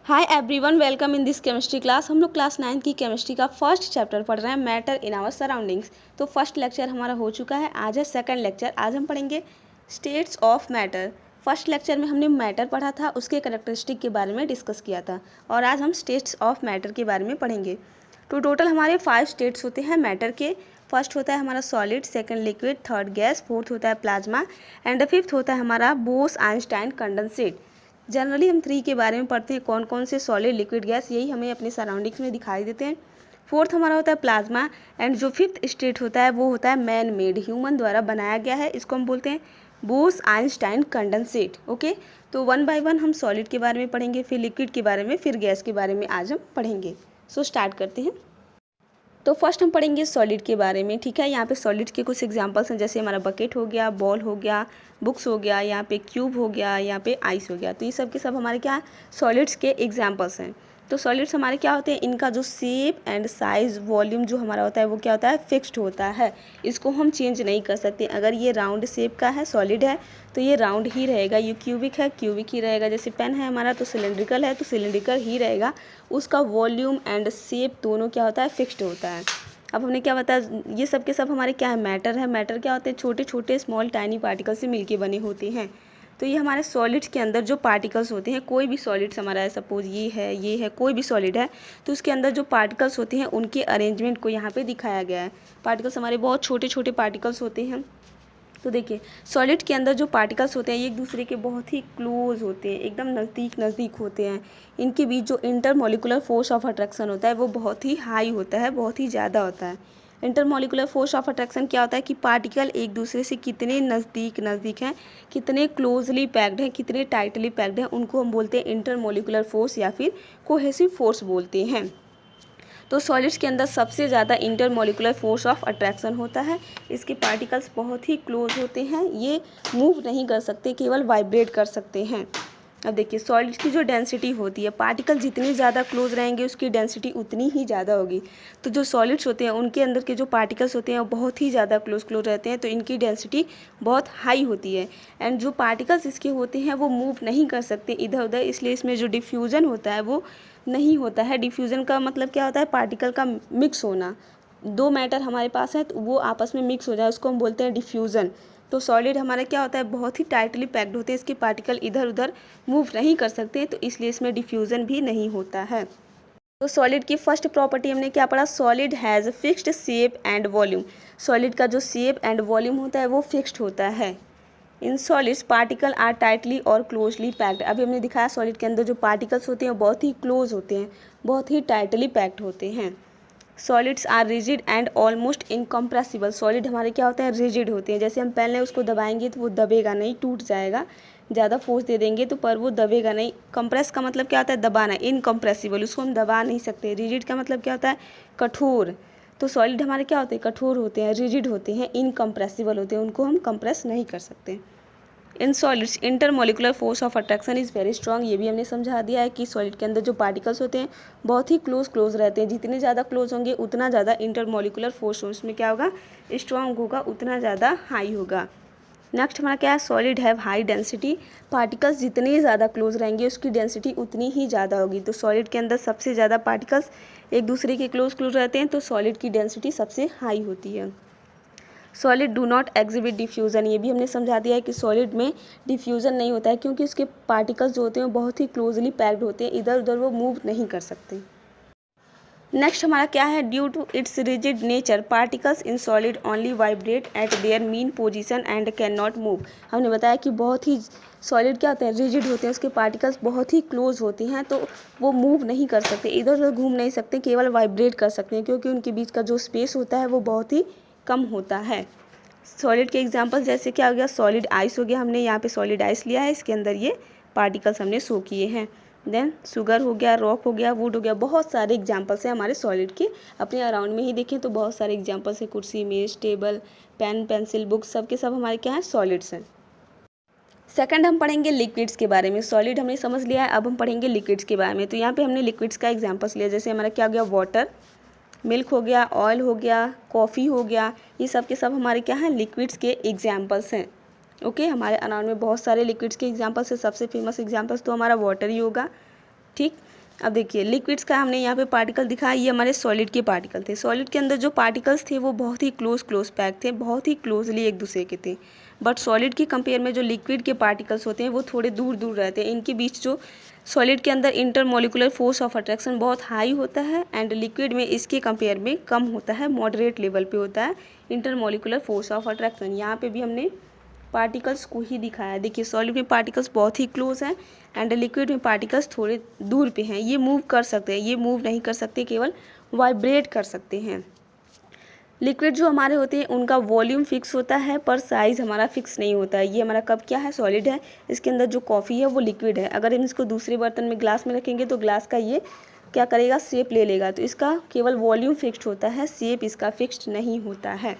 Hi everyone, welcome in this chemistry class. हम लोग class 9 की केमिस्ट्री का फर्स्ट चैप्टर पढ़ रहे हैं, मैटर इन आवर सराउंडिंग्स। तो फर्स्ट लेक्चर हमारा हो चुका है, आज है सेकंड लेक्चर। आज हम पढ़ेंगे states of matter. First lecture में हमने मैटर पढ़ा था, उसके कैरेक्टरिस्टिक के बारे में डिस्कस किया था, और आज हम स्टेट्स ऑफ मैटर के बारे में पढ़ेंगे। तो टोटल हमारे 5 स्टेट्स होते हैं मैटर के। फर्स्ट होता है हमारा solid, second liquid, third gas, fourth होता है प्लाज्मा, एंड द फिफ्थ होता है हमारा बोस आइंस्टाइन कंडेंसेट। जनरली हम 3 के बारे में पढ़ते हैं, कौन कौन से सॉलिड, लिक्विड, गैस, यही हमें अपने सराउंडिंग्स में दिखाई देते हैं। फोर्थ हमारा होता है प्लाज्मा, एंड जो फिफ्थ स्टेट होता है वो होता है मैन मेड, ह्यूमन द्वारा बनाया गया है, इसको हम बोलते हैं बोस आइंस्टाइन कंडेंसेट। ओके, तो 1 बाय 1 हम सॉलिड के बारे में पढ़ेंगे, फिर लिक्विड के बारे में, फिर गैस के बारे में आज हम पढ़ेंगे। सो स्टार्ट करते हैं। तो फर्स्ट हम पढ़ेंगे सॉलिड के बारे में, ठीक है। यहाँ पे सॉलिड के कुछ एग्जांपल्स हैं, जैसे हमारा बकेट हो गया, बॉल हो गया, बुक्स हो गया, यहाँ पे क्यूब हो गया, यहाँ पे आइस हो गया। तो ये सब के सब हमारे क्या सॉलिड्स के एग्जांपल्स हैं। तो सॉलिड्स हमारे क्या होते हैं, इनका जो शेप एंड साइज, वॉल्यूम जो हमारा होता है वो क्या होता है, फिक्स्ड होता है। इसको हम चेंज नहीं कर सकते। अगर ये राउंड शेप का है, सॉलिड है, तो ये राउंड ही रहेगा। ये क्यूबिक है, क्यूबिक ही रहेगा। जैसे पेन है हमारा, तो सिलेंड्रिकल है, तो सिलेंड्रिकल ही रहेगा। उसका वॉल्यूम एंड शेप दोनों क्या होता है, फिक्स्ड होता है। अब हमने क्या बताया, ये सब के सब हमारे क्या है, मैटर है। मैटर क्या होते हैं, छोटे छोटे स्मॉल टाइनी पार्टिकल से मिलके बने होते हैं। तो ये हमारे सॉलिड्स के अंदर जो पार्टिकल्स होते हैं, कोई भी सॉलिड्स हमारा है, सपोज ये है, कोई भी सॉलिड है, तो उसके अंदर जो पार्टिकल्स होते हैं उनके अरेंजमेंट को यहाँ पे दिखाया गया है। पार्टिकल्स हमारे बहुत छोटे छोटे पार्टिकल्स होते हैं। तो देखिए, सॉलिड के अंदर जो पार्टिकल्स होते हैं ये एक दूसरे के बहुत ही क्लोज होते हैं, एकदम नज़दीक नज़दीक होते हैं। इनके बीच जो इंटरमॉलिकुलर फोर्स ऑफ अट्रैक्शन होता है वो बहुत ही हाई होता है, बहुत ही ज़्यादा होता है। इंटरमॉलिकुलर फोर्स ऑफ अट्रैक्शन क्या होता है कि पार्टिकल एक दूसरे से कितने नज़दीक हैं, कितने क्लोजली पैक्ड हैं, कितने टाइटली पैक्ड हैं, उनको हम बोलते हैं इंटरमॉलिकुलर फोर्स या फिर कोहेसिव फोर्स बोलते हैं। तो सॉलिड्स के अंदर सबसे ज़्यादा इंटरमॉलिकुलर फोर्स ऑफ अट्रैक्शन होता है। इसके पार्टिकल्स बहुत ही क्लोज होते हैं, ये मूव नहीं कर सकते, केवल वाइब्रेट कर सकते हैं। अब देखिए, सॉलिड्स की जो डेंसिटी होती है, पार्टिकल जितने ज़्यादा क्लोज रहेंगे उसकी डेंसिटी उतनी ही ज़्यादा होगी। तो जो सॉलिड्स होते हैं उनके अंदर के जो पार्टिकल्स होते हैं वो बहुत ही ज़्यादा क्लोज रहते हैं, तो इनकी डेंसिटी बहुत हाई होती है। एंड जो पार्टिकल्स इसके होते हैं वो मूव नहीं कर सकते इधर उधर, इसलिए इसमें जो डिफ्यूज़न होता है वो नहीं होता है। डिफ्यूज़न का मतलब क्या होता है, पार्टिकल का मिक्स होना। 2 मैटर हमारे पास है तो वो आपस में मिक्स हो जाए, उसको हम बोलते हैं डिफ्यूज़न। तो सॉलिड हमारा क्या होता है, बहुत ही टाइटली पैक्ड होते हैं, इसके पार्टिकल इधर उधर मूव नहीं कर सकते, तो इसलिए इसमें डिफ्यूज़न भी नहीं होता है। तो सॉलिड की फर्स्ट प्रॉपर्टी हमने क्या पढ़ा, solid has fixed shape and volume. Solid का जो शेप एंड वॉल्यूम होता है वो फिक्स्ड होता है। In solids particle are tightly और क्लोजली पैक्ड। अभी हमने दिखाया सॉलिड के अंदर जो पार्टिकल्स होते हैं वो बहुत ही क्लोज होते हैं, बहुत ही टाइटली पैक्ड होते हैं। Solids are rigid and almost incompressible. Solid हमारे क्या होते हैं, रिजिड होते हैं। जैसे हम पेन लें, उसको दबाएंगे तो वो दबेगा नहीं, टूट जाएगा। ज़्यादा फोर्स दे देंगे तो पर वो दबेगा नहीं। कंप्रेस का मतलब क्या होता है, दबाना। इनकम्प्रेसिबल, उसको हम दबा नहीं सकते। रिजिड का मतलब क्या होता है, कठोर। तो सॉलिड हमारे क्या होते हैं, कठोर होते हैं, रिजिड होते हैं, इनकम्प्रेसिबल होते हैं, उनको हम कंप्रेस नहीं कर सकते। In solids intermolecular force of attraction is very strong. ये भी हमने समझा दिया है कि सॉलिड के अंदर जो पार्टिकल्स होते हैं बहुत ही क्लोज रहते हैं। जितने ज़्यादा क्लोज होंगे उतना ज़्यादा इंटरमॉलिकुलर फोर्स उसमें क्या होगा, स्ट्रॉन्ग होगा, उतना ज़्यादा हाई होगा। नेक्स्ट हमारा क्या है, solid have high density. Particles जितने ज़्यादा क्लोज रहेंगे उसकी डेंसिटी उतनी ही ज़्यादा होगी। तो सॉलिड के अंदर सबसे ज़्यादा पार्टिकल्स एक दूसरे के क्लोज रहते हैं, तो सॉलिड की डेंसिटी सबसे हाई होती है। Solid do not exhibit diffusion. ये भी हमने समझा दिया है कि सॉलिड में डिफ्यूज़न नहीं होता है, क्योंकि उसके पार्टिकल्स जो होते हैं वो बहुत ही क्लोजली पैक्ड होते हैं, इधर उधर वो मूव नहीं कर सकते। नेक्स्ट हमारा क्या है, due to its rigid nature particles in solid only vibrate at their mean position and can not move. हमने बताया कि बहुत ही सॉलिड क्या होते हैं, रिजिड होते हैं, उसके पार्टिकल्स बहुत ही क्लोज होते हैं, तो वो मूव नहीं कर सकते, इधर उधर घूम नहीं सकते, केवल वाइब्रेट कर सकते हैं, क्योंकि उनके बीच का जो स्पेस होता है वो बहुत ही कम होता है। सॉलिड के एग्जांपल जैसे क्या हो गया, सॉलिड आइस हो गया। हमने यहाँ पे सॉलिड आइस लिया है, इसके अंदर ये पार्टिकल्स हमने शो किए हैं। देन शुगर हो गया, रॉक हो गया, वुड हो गया। बहुत सारे एग्जांपल्स हैं हमारे सॉलिड के। अपने अराउंड में ही देखें तो बहुत सारे एग्जांपल्स हैं, कुर्सी, मेज, टेबल, पेन, पेंसिल, बुक, सब के सब हमारे क्या हैं, सॉलिड्स हैं। सेकंड हम पढ़ेंगे लिक्विड्स के बारे में। सॉलिड हमने समझ लिया है, अब हम पढ़ेंगे लिक्विड्स के बारे में। तो यहाँ पे हमने लिक्विड्स का एग्जांपल्स लिया, जैसे हमारा क्या हो गया, वाटर, मिल्क हो गया, ऑयल हो गया, कॉफ़ी हो गया। ये सब के सब हमारे क्या हैं, लिक्विड्स के एग्जांपल्स हैं। ओके, हमारे अराउंड में बहुत सारे लिक्विड्स के एग्जांपल्स हैं। सबसे फेमस एग्जांपल्स तो हमारा वाटर ही होगा। ठीक। अब देखिए लिक्विड्स का हमने यहाँ पे पार्टिकल दिखाया, ये हमारे सॉलिड के पार्टिकल थे। सॉलिड के अंदर जो पार्टिकल्स थे वो बहुत ही क्लोज पैक थे, बहुत ही क्लोजली एक दूसरे के थे। बट सॉलिड की कंपेयर में जो लिक्विड के पार्टिकल्स होते हैं वो थोड़े दूर दूर रहते हैं। इनके बीच जो सॉलिड के अंदर इंटरमोलिकुलर फोर्स ऑफ अट्रैक्शन बहुत हाई होता है एंड लिक्विड में इसके कंपेयर में कम होता है, मॉडरेट लेवल पे होता है इंटरमोलिकुलर फोर्स ऑफ अट्रैक्शन। यहाँ पे भी हमने पार्टिकल्स को ही दिखाया। देखिए सॉलिड में पार्टिकल्स बहुत ही क्लोज हैं एंड लिक्विड में पार्टिकल्स थोड़े दूर पे हैं। ये मूव कर सकते हैं, ये मूव नहीं कर सकते, केवल वाइब्रेट कर सकते हैं। लिक्विड जो हमारे होते हैं उनका वॉल्यूम फिक्स होता है पर साइज़ हमारा फिक्स नहीं होता है। ये हमारा कप क्या है, सॉलिड है, इसके अंदर जो कॉफ़ी है वो लिक्विड है। अगर हम इसको दूसरे बर्तन में ग्लास में रखेंगे तो ग्लास का ये क्या करेगा, शेप ले लेगा। तो इसका केवल वॉल्यूम फिक्स्ड होता है, शेप इसका फिक्स्ड नहीं होता है।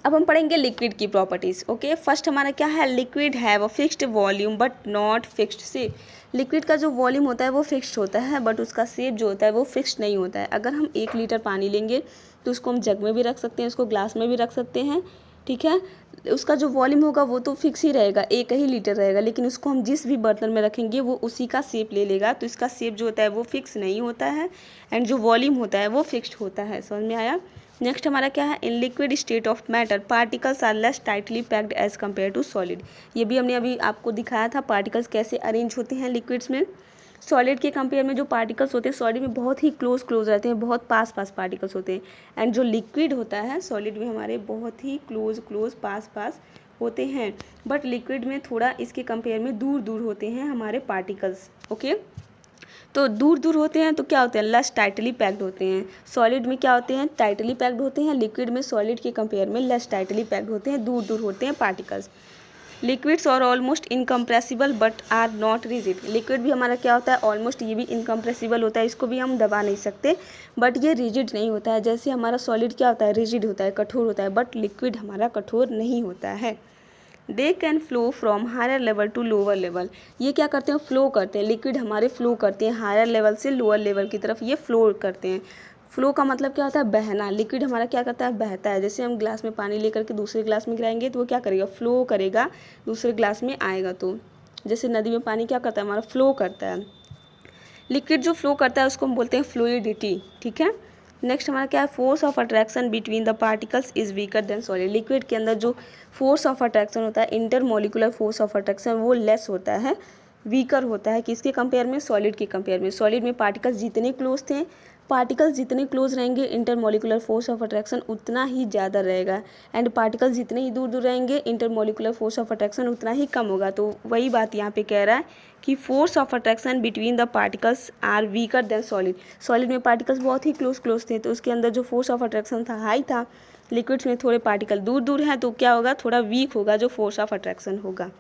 अब हम पढ़ेंगे लिक्विड की प्रॉपर्टीज़। ओके, फर्स्ट हमारा क्या है, liquid have a fixed volume but not fixed shape. Liquid का जो वॉल्यूम होता है वो फिक्स्ड होता है बट उसका शेप जो होता है वो फिक्स्ड नहीं होता है। अगर हम 1 लीटर पानी लेंगे तो उसको हम जग में भी रख सकते हैं, उसको ग्लास में भी रख सकते हैं, ठीक है। उसका जो वॉल्यूम होगा वो तो फिक्स ही रहेगा, 1 ही लीटर रहेगा, लेकिन उसको हम जिस भी बर्तन में रखेंगे वो उसी का शेप ले लेगा। तो इसका शेप जो होता है वो फिक्स नहीं होता है एंड जो वॉल्यूम होता है वो फिक्स्ड होता है। समझ में आया। नेक्स्ट हमारा क्या है, in liquid state of matter particles are less tightly packed as compare to solid. ये भी हमने अभी आपको दिखाया था पार्टिकल्स कैसे अरेंज होते हैं लिक्विड्स में। सॉलिड के कंपेयर में जो पार्टिकल्स होते हैं सॉलिड में बहुत ही क्लोज रहते हैं, बहुत पास पार्टिकल्स होते हैं एंड जो लिक्विड होता है सॉलिड में हमारे बहुत ही क्लोज पास होते हैं। बट लिक्विड में थोड़ा इसके कंपेयर में दूर होते हैं हमारे पार्टिकल्स। ओके, तो दूर होते हैं तो क्या होते हैं, लेस टाइटली पैक्ड होते हैं। सॉलिड में क्या होते हैं, टाइटली पैक्ड होते हैं, लिक्विड में सॉलिड के कंपेयर में लेस टाइटली पैक्ड होते हैं, दूर होते हैं पार्टिकल्स। लिक्विड्स और almost incompressible but are not rigid. Liquid भी हमारा क्या होता है, ऑलमोस्ट ये भी इनकम्प्रेसिबल होता है, इसको भी हम दबा नहीं सकते, बट ये रिजिड नहीं होता है। जैसे हमारा सॉलिड क्या होता है, रिजिड होता है, कठोर होता है, बट लिक्विड हमारा कठोर नहीं होता है। They can flow from higher level to lower level. ये क्या करते हैं, फ्लो करते हैं। लिक्विड हमारे फ्लो करते हैं हायर लेवल से लोअर लेवल की तरफ, ये फ्लो करते हैं। फ्लो का मतलब क्या होता है, बहना। लिक्विड हमारा क्या करता है, बहता है। जैसे हम ग्लास में पानी लेकर के दूसरे ग्लास में गिराएंगे तो वो क्या करेगा, फ्लो करेगा, दूसरे ग्लास में आएगा। तो जैसे नदी में पानी क्या करता है, हमारा फ्लो करता है। लिक्विड जो फ्लो करता है उसको हम बोलते हैं फ्लूइडिटी, ठीक है। नेक्स्ट हमारा क्या है, force of attraction between the particles is weaker than solid. Liquid के अंदर जो फोर्स ऑफ अट्रैक्शन होता है, इंटरमोलिकुलर फोर्स ऑफ अट्रैक्शन, वो लेस होता है, वीकर होता है। किसके कंपेयर में, सॉलिड के कंपेयर में। सॉलिड में पार्टिकल्स जितने क्लोज थे, पार्टिकल्स जितने क्लोज रहेंगे इंटरमोलिकुलर फोर्स ऑफ अट्रैक्शन उतना ही ज़्यादा रहेगा एंड पार्टिकल्स जितने ही दूर रहेंगे इंटरमोलिकुलर फोर्स ऑफ अट्रैक्शन उतना ही कम होगा। तो वही बात यहाँ पे कह रहा है कि force of attraction between the particles are weaker than solid. Solid में पार्टिकल्स बहुत ही क्लोज थे तो उसके अंदर जो फोर्स ऑफ अट्रैक्शन था हाई था, लिक्विड्स में थोड़े पार्टिकल दूर हैं तो क्या होगा, थोड़ा वीक होगा जो फोर्स ऑफ अट्रैक्शन होगा।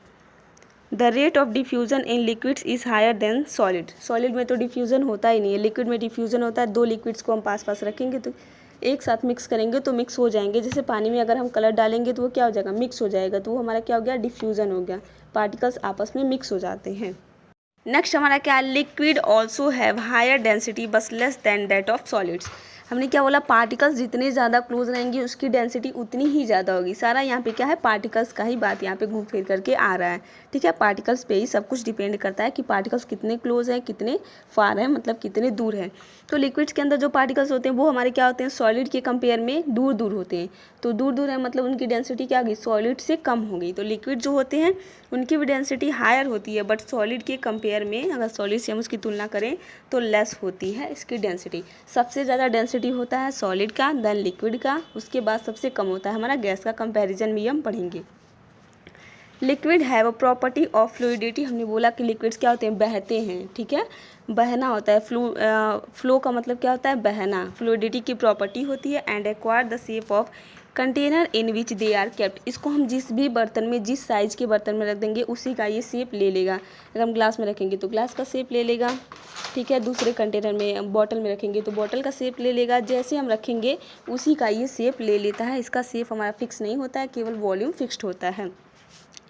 The rate of diffusion in liquids is higher than solid. Solid में तो डिफ्यूज़न होता ही नहीं है, लिक्विड में डिफ्यूज़न होता है। 2 लिक्विड्स को हम पास रखेंगे तो एक साथ मिक्स करेंगे तो मिक्स हो जाएंगे। जैसे पानी में अगर हम कलर डालेंगे तो वो क्या हो जाएगा, मिक्स हो जाएगा। तो वो हमारा क्या हो गया, डिफ्यूज़न हो गया, पार्टिकल्स आपस में मिक्स हो जाते हैं। नेक्स्ट हमारा क्या है, liquid also have higher density बस less than that of solids. हमने क्या बोला, पार्टिकल्स जितने ज़्यादा क्लोज रहेंगे उसकी डेंसिटी उतनी ही ज़्यादा होगी। सारा यहाँ पे क्या है, पार्टिकल्स का ही बात यहाँ पे घूम फिर करके आ रहा है, ठीक है। पार्टिकल्स पे ही सब कुछ डिपेंड करता है कि पार्टिकल्स कितने क्लोज हैं, कितने फार हैं, मतलब कितने दूर हैं। तो लिक्विड्स के अंदर जो पार्टिकल्स होते हैं वो हमारे क्या होते हैं, सॉलिड के कंपेयर में दूर होते हैं। तो दूर है मतलब उनकी डेंसिटी क्या होगी, सॉलिड से कम होगी। तो लिक्विड जो होते हैं उनकी भी डेंसिटी हायर होती है बट सॉलिड के कंपेयर में, अगर सॉलिड से हम उसकी तुलना करें तो लेस होती है इसकी डेंसिटी। सबसे ज़्यादा डेंसिटी होता है सॉलिड का, देन लिक्विड का, उसके बाद सबसे कम होता है हमारा गैस का। कंपैरिजन भी हम पढ़ेंगे। Liquid have a property of fluidity. हमने बोला कि लिक्विड्स क्या होते हैं, बहते हैं, ठीक है, बहना होता है। फ्लो का मतलब क्या होता है, बहना। फ्लूइडिटी की प्रॉपर्टी होती है and acquire the shape of container in which they are kept. इसको हम जिस भी बर्तन में, जिस साइज़ के बर्तन में रख देंगे उसी का ये शेप ले लेगा। अगर हम ग्लास में रखेंगे तो ग्लास का शेप ले लेगा, ठीक है। दूसरे कंटेनर में, बॉटल में रखेंगे तो बॉटल का शेप ले लेगा। जैसे हम रखेंगे उसी का ये शेप ले लेता है। इसका शेप हमारा फिक्स नहीं होता है, केवल वॉल्यूम फिक्स्ड होता है।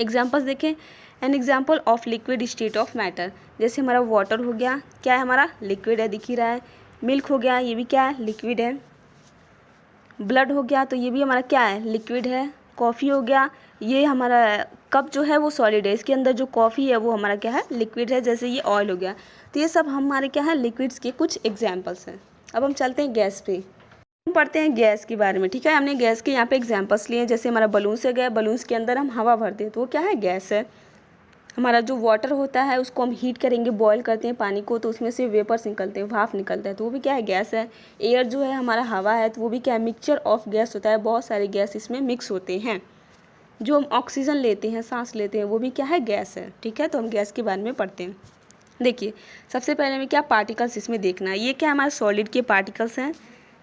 एग्जाम्पल्स देखें, an example of liquid state of matter. जैसे हमारा वाटर हो गया, क्या है हमारा, लिक्विड है, दिख ही रहा है। मिल्क हो गया, ये भी क्या है, लिक्विड है। ब्लड हो गया तो ये भी हमारा क्या है, लिक्विड है। कॉफ़ी हो गया, ये हमारा कप जो है वो सॉलिड है, इसके अंदर जो कॉफ़ी है वो हमारा क्या है, लिक्विड है, जैसे ये ऑयल हो गया। तो ये सब हमारे क्या है, लिक्विड्स के कुछ एग्जाम्पल्स हैं। अब हम चलते हैं गैस पे, हम पढ़ते हैं गैस के बारे में। ठीक है, हमने गैस के यहाँ पे एग्जाम्पल्स लिए हैं, जैसे हमारा बलून से गया, बलून्स के अंदर हम हवा भरते हैं तो वो क्या है, गैस है। हमारा जो वाटर होता है उसको हम हीट करेंगे, बॉयल करते हैं पानी को, तो उसमें से वेपर्स निकलते हैं, भाप निकलता है, तो वो भी क्या है, गैस है। एयर जो है हमारा हवा है, तो वो भी क्या है, मिक्सचर ऑफ गैस होता है, बहुत सारे गैस इसमें मिक्स होते हैं। जो हम ऑक्सीजन लेते हैं, सांस लेते हैं, वो भी क्या है, गैस है। ठीक है, तो हम गैस के बारे में पढ़ते हैं। देखिए सबसे पहले में क्या पार्टिकल्स इसमें देखना है, ये क्या हमारे सॉलिड के पार्टिकल्स हैं,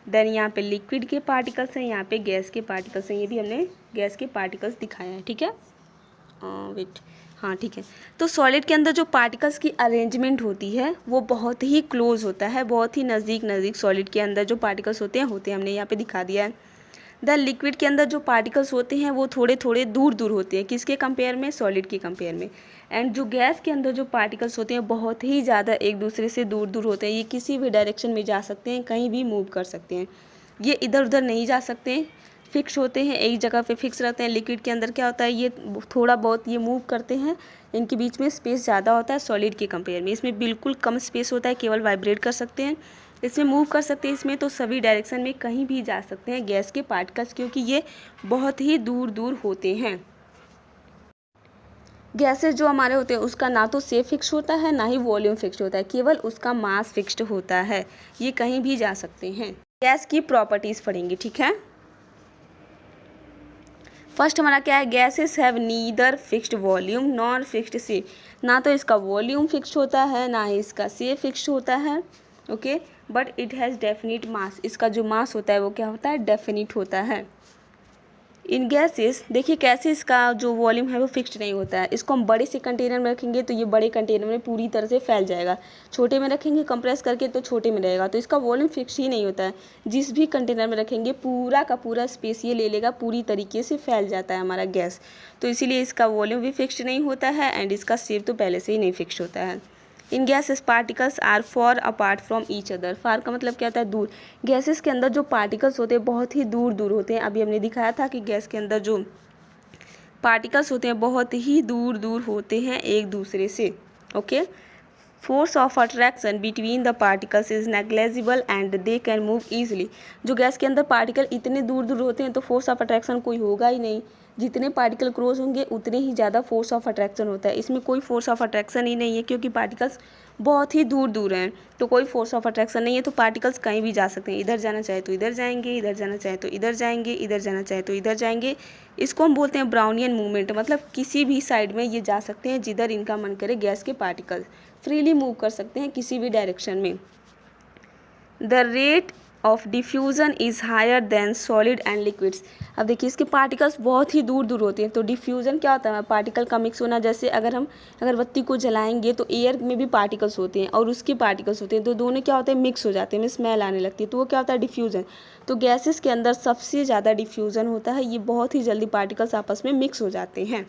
देन यहाँ पे लिक्विड के पार्टिकल्स हैं, यहाँ पे गैस के पार्टिकल्स हैं, ये भी हमने गैस के पार्टिकल्स दिखाया है। ठीक है, वेट, हाँ ठीक है। तो सॉलिड के अंदर जो पार्टिकल्स की अरेंजमेंट होती है वो बहुत ही क्लोज होता है, बहुत ही नज़दीक सॉलिड के अंदर जो पार्टिकल्स होते हैं हमने यहाँ पे दिखा दिया है। द लिक्विड के अंदर जो पार्टिकल्स होते हैं वो थोड़े थोड़े दूर दूर होते हैं, किसके कंपेयर में, सॉलिड के कंपेयर में। एंड जो गैस के अंदर जो पार्टिकल्स होते हैं बहुत ही ज़्यादा एक दूसरे से दूर दूर होते हैं, ये किसी भी डायरेक्शन में जा सकते हैं, कहीं भी मूव कर सकते हैं, ये इधर उधर नहीं जा सकते हैं, फिक्स होते हैं, एक जगह पे फिक्स रहते हैं। लिक्विड के अंदर क्या होता है, ये थोड़ा बहुत ये मूव करते हैं, इनके बीच में स्पेस ज़्यादा होता है सॉलिड के कंपेयर में, इसमें बिल्कुल कम स्पेस होता है, केवल वाइब्रेट कर सकते हैं, इसमें मूव कर सकते हैं, इसमें तो सभी डायरेक्शन में कहीं भी जा सकते हैं गैस के पार्टिकल्स, क्योंकि ये बहुत ही दूर दूर होते हैं। गैसेस जो हमारे होते हैं उसका ना तो शेप फिक्स होता है, ना ही वॉल्यूम फिक्स होता है, केवल उसका मास फिक्स्ड होता है, ये कहीं भी जा सकते हैं। गैस की प्रॉपर्टीज़ पढ़ेंगे। ठीक है, फर्स्ट हमारा क्या है, gases have neither fixed volume nor fixed shape, ना तो इसका वॉल्यूम फिक्स्ड होता है, ना ही इसका शेप फिक्स्ड होता है, okay, but it has definite mass, इसका जो मास होता है वो क्या होता है, डेफिनिट होता है। इन गैसेस देखिए कैसे इसका जो वॉल्यूम है वो फिक्स्ड नहीं होता है, इसको हम बड़े से कंटेनर में रखेंगे तो ये बड़े कंटेनर में पूरी तरह से फैल जाएगा, छोटे में रखेंगे कंप्रेस करके तो छोटे में रहेगा, तो इसका वॉल्यूम फिक्स ही नहीं होता है, जिस भी कंटेनर में रखेंगे पूरा का पूरा स्पेस ये ले लेगा, पूरी तरीके से फैल जाता है हमारा गैस, तो इसीलिए इसका वॉल्यूम भी फिक्स्ड नहीं होता है एंड इसका शेप तो पहले से ही नहीं फिक्स्ड होता है। In gases particles are far apart from each other, far का मतलब क्या होता है, दूर, गैसेस के अंदर जो पार्टिकल्स होते हैं बहुत ही दूर दूर होते हैं, अभी हमने दिखाया था कि गैस के अंदर जो पार्टिकल्स होते हैं बहुत ही दूर दूर होते हैं एक दूसरे से, okay. Force of attraction between the particles is negligible and they can move easily, जो गैस के अंदर पार्टिकल इतने दूर दूर होते हैं तो फोर्स ऑफ अट्रैक्शन कोई होगा ही नहीं, जितने पार्टिकल क्रॉस होंगे उतने ही ज़्यादा फोर्स ऑफ अट्रैक्शन होता है, इसमें कोई फोर्स ऑफ अट्रैक्शन ही नहीं है क्योंकि पार्टिकल्स बहुत ही दूर दूर हैं, तो कोई फोर्स ऑफ अट्रैक्शन नहीं है, तो पार्टिकल्स कहीं भी जा सकते हैं, इधर जाना चाहे तो इधर जाएंगे, इधर जाना चाहे तो इधर जाएंगे, इधर जाना चाहे तो इधर जाएंगे, इसको हम बोलते हैं ब्राउनियन मूवमेंट, मतलब किसी भी साइड में ये जा सकते हैं जिधर इनका मन करे, गैस के पार्टिकल्स फ्रीली मूव कर सकते हैं किसी भी डायरेक्शन में। The rate of diffusion is higher than solid and liquids, अब देखिए इसके पार्टिकल्स बहुत ही दूर दूर होते हैं, तो डिफ्यूज़न क्या होता है, पार्टिकल का मिक्स होना, जैसे अगर हम अगरबत्ती को जलाएंगे तो एयर में भी पार्टिकल्स होते हैं और उसके पार्टिकल्स होते हैं, तो दोनों क्या होते हैं, मिक्स हो जाते हैं, में स्मेल आने लगती है, तो वो क्या होता है, डिफ्यूज़न। तो गैसेस के अंदर सबसे ज़्यादा डिफ्यूज़न होता है, ये बहुत ही जल्दी पार्टिकल्स आपस में मिक्स हो जाते हैं।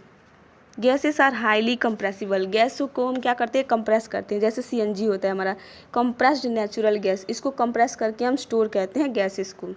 Gases are highly compressible, gas को हम क्या करते हैं, कंप्रेस करते हैं, जैसे सीएनजी होता है हमारा कंप्रेस्ड नेचुरल गैस, इसको कंप्रेस करके हम स्टोर करते हैं गैसेस को।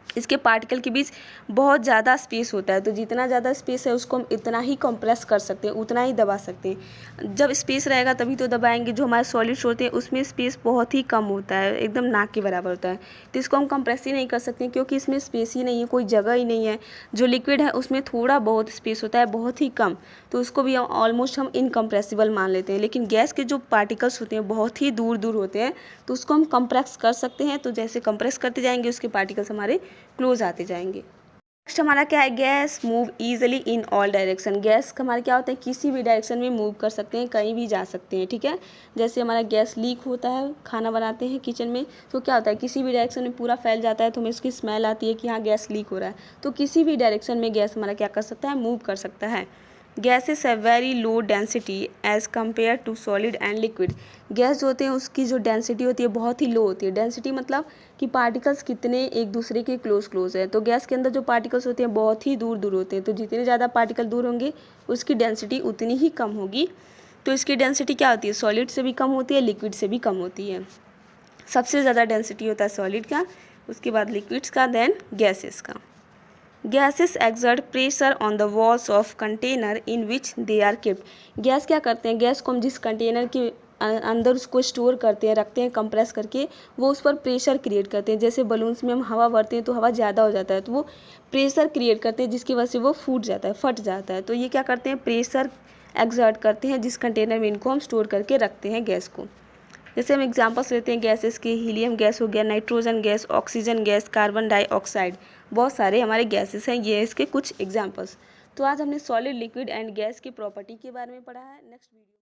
इसके पार्टिकल के बीच बहुत ज़्यादा स्पेस होता है, तो जितना ज़्यादा स्पेस है उसको हम इतना ही कंप्रेस कर सकते हैं, उतना ही दबा सकते हैं, जब स्पेस रहेगा तभी तो दबाएंगे, जो हमारे सॉलिड्स होते हैं उसमें स्पेस बहुत ही कम होता है, एकदम ना के बराबर होता है, तो इसको हम कंप्रेस ही नहीं कर सकते क्योंकि इसमें स्पेस ही नहीं है, कोई जगह ही नहीं है। जो लिक्विड है उसमें थोड़ा बहुत स्पेस होता है, बहुत ही कम, तो उसको भी ऑलमोस्ट हम इनकम्प्रेसिबल मान लेते हैं, लेकिन गैस के जो पार्टिकल्स होते हैं बहुत ही दूर दूर होते हैं, तो उसको हम कंप्रेस कर सकते हैं, तो जैसे कंप्रेस करते जाएंगे उसके पार्टिकल्स हमारे क्लोज आते जाएंगे। नेक्स्ट हमारा क्या है, gas move easily in all direction, gas हमारे क्या होते हैं, किसी भी डायरेक्शन में मूव कर सकते हैं, कहीं भी जा सकते हैं, ठीक है। जैसे हमारा गैस लीक होता है, खाना बनाते हैं किचन में, तो क्या होता है, किसी भी डायरेक्शन में पूरा फैल जाता है, तो हमें उसकी स्मेल आती है कि हाँ गैस लीक हो रहा है, तो किसी भी डायरेक्शन में गैस हमारा क्या कर सकता है, मूव कर सकता है। गैसेस है very low density as compare to solid and liquid, gas जो होते हैं उसकी जो डेंसिटी होती है बहुत ही लो होती है, डेंसिटी मतलब कि पार्टिकल्स कितने एक दूसरे के क्लोज है, तो गैस के अंदर जो पार्टिकल्स होते हैं बहुत ही दूर दूर होते हैं, तो जितने ज़्यादा पार्टिकल दूर होंगे उसकी डेंसिटी उतनी ही कम होगी, तो इसकी डेंसिटी क्या होती है, सॉलिड से भी कम होती है, लिक्विड से भी कम होती है। सबसे ज़्यादा डेंसिटी होता है सॉलिड का, उसके बाद लिक्विड्स का, देन गैसेस का। Gases exert pressure on the walls of container in which they are kept. Gas क्या करते हैं, गैस को हम जिस कंटेनर के अंदर उसको स्टोर करते हैं, रखते हैं कंप्रेस करके, वो उस पर प्रेशर क्रिएट करते हैं। जैसे बलून्स में हम हवा भरते हैं तो हवा ज़्यादा हो जाता है, तो वो प्रेशर क्रिएट करते हैं जिसकी वजह से वो फूट जाता है, फट जाता है। तो ये क्या करते हैं, प्रेशर एक्सर्ट करते हैं जिस कंटेनर में इनको हम स्टोर करके रखते हैं गैस को। जैसे हम एग्जांपल्स लेते हैं गैसेस के, हीलियम गैस हो गया, nitrogen gas, oxygen gas, carbon dioxide, बहुत सारे हमारे गैसेस हैं, ये इसके कुछ एग्जांपल्स। तो आज हमने सॉलिड, लिक्विड एंड गैस की प्रॉपर्टी के बारे में पढ़ा है। Next video